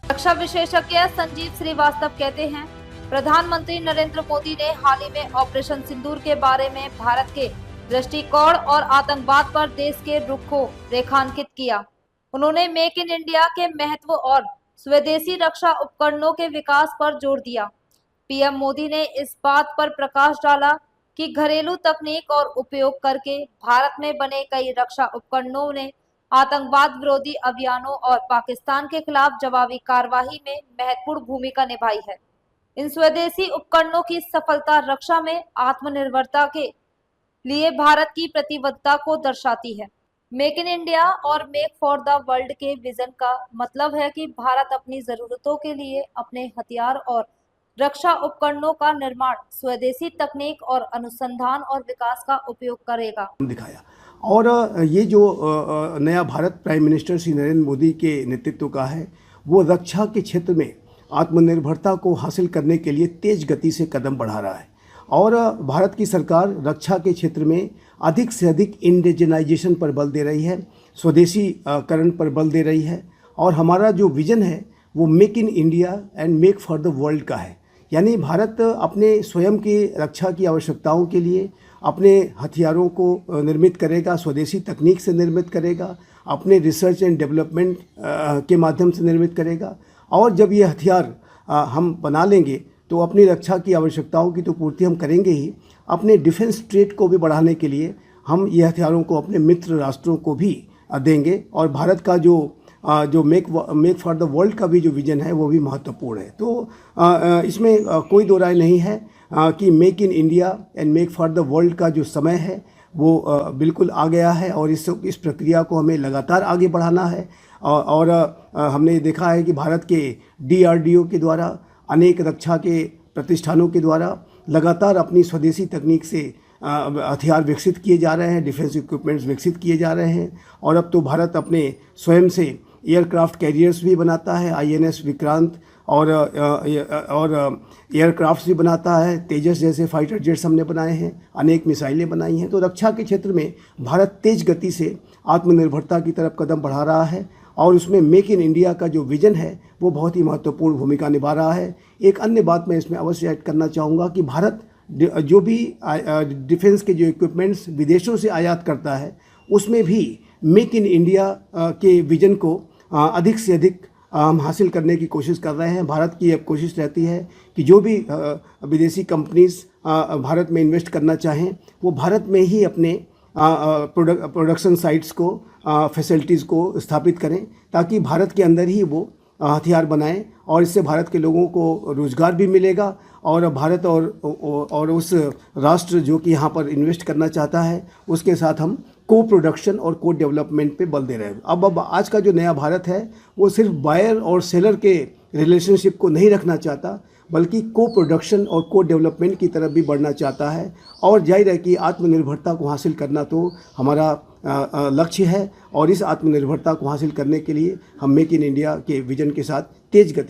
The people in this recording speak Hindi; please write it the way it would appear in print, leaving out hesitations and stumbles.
रक्षा विशेषज्ञ संजीव श्रीवास्तव कहते हैं, प्रधानमंत्री नरेंद्र मोदी ने हाल ही में ऑपरेशन सिंदूर के बारे में भारत के दृष्टिकोण और आतंकवाद पर देश के रुख को रेखांकित किया। उन्होंने मेक इन इंडिया के महत्व और स्वदेशी रक्षा उपकरणों के विकास पर जोर दिया। पीएम मोदी ने इस बात पर प्रकाश डाला कि घरेलू तकनीक और उपयोग करके भारत में बने कई रक्षा उपकरणों ने आतंकवाद विरोधी अभियानों और पाकिस्तान के खिलाफ जवाबी कार्रवाई में महत्वपूर्ण भूमिका निभाई है। इन स्वदेशी उपकरणों की सफलता रक्षा में आत्मनिर्भरता के लिए भारत की प्रतिबद्धता को दर्शाती है। मेक इन इंडिया और मेक फॉर द वर्ल्ड के विजन का मतलब है कि भारत अपनी जरूरतों के लिए अपने हथियार और रक्षा उपकरणों का निर्माण स्वदेशी तकनीक और अनुसंधान और विकास का उपयोग करेगा। दिखाया और ये जो नया भारत प्राइम मिनिस्टर श्री नरेंद्र मोदी के नेतृत्व का है, वो रक्षा के क्षेत्र में आत्मनिर्भरता को हासिल करने के लिए तेज गति से कदम बढ़ा रहा है। और भारत की सरकार रक्षा के क्षेत्र में अधिक से अधिक इंडिजिनाइजेशन पर बल दे रही है, स्वदेशीकरण पर बल दे रही है। और हमारा जो विजन है वो make in India and make for the world का है, यानी भारत अपने स्वयं की रक्षा की आवश्यकताओं के लिए अपने हथियारों को निर्मित करेगा, स्वदेशी तकनीक से निर्मित करेगा, अपने रिसर्च एंड डेवलपमेंट के माध्यम से निर्मित करेगा। और जब ये हथियार हम बना लेंगे तो अपनी रक्षा की आवश्यकताओं की तो पूर्ति हम करेंगे ही, अपने डिफेंस ट्रेड को भी बढ़ाने के लिए हम ये हथियारों को अपने मित्र राष्ट्रों को भी देंगे। और भारत का जो मेक फॉर द वर्ल्ड का भी जो विजन है वो भी महत्वपूर्ण है। तो इसमें कोई दो राय नहीं है कि make in India and make for the world का जो समय है वो बिल्कुल आ गया है और इस प्रक्रिया को हमें लगातार आगे बढ़ाना है। और हमने देखा है कि भारत के DRDO के द्वारा, अनेक रक्षा के प्रतिष्ठानों के द्वारा लगातार अपनी स्वदेशी तकनीक से हथियार विकसित किए जा रहे हैं, डिफेंस इक्विपमेंट्स विकसित किए जा रहे हैं। और अब तो भारत अपने स्वयं से एयरक्राफ्ट कैरियर्स भी बनाता है, INS विक्रांत, और एयरक्राफ्ट्स भी बनाता है, तेजस जैसे फाइटर जेट्स हमने बनाए हैं, अनेक मिसाइलें बनाई हैं। तो रक्षा के क्षेत्र में भारत तेज गति से आत्मनिर्भरता की तरफ कदम बढ़ा रहा है और उसमें मेक इन इंडिया का जो विजन है वो बहुत ही महत्वपूर्ण भूमिका निभा रहा है। एक अन्य बात मैं इसमें अवश्य ऐड करना चाहूँगा कि भारत जो भी डिफेंस के जो इक्विपमेंट्स विदेशों से आयात करता है उसमें भी मेक इन इंडिया के विजन को अधिक से अधिक हम हासिल करने की कोशिश कर रहे हैं। भारत की अब कोशिश रहती है कि जो भी विदेशी कंपनीज भारत में इन्वेस्ट करना चाहें वो भारत में ही अपने प्रोडक्शन साइट्स को, फैसिलिटीज़ को स्थापित करें, ताकि भारत के अंदर ही वो हथियार बनाएं। और इससे भारत के लोगों को रोज़गार भी मिलेगा और भारत और उस राष्ट्र जो कि यहाँ पर इन्वेस्ट करना चाहता है उसके साथ हम को प्रोडक्शन और को डेवलपमेंट पे बल दे रहे हैं। अब आज का जो नया भारत है वो सिर्फ बायर और सेलर के रिलेशनशिप को नहीं रखना चाहता, बल्कि को प्रोडक्शन और को डेवलपमेंट की तरफ भी बढ़ना चाहता है। और जाहिर है कि आत्मनिर्भरता को हासिल करना तो हमारा लक्ष्य है और इस आत्मनिर्भरता को हासिल करने के लिए हम मेक इन इंडिया के विजन के साथ तेज गति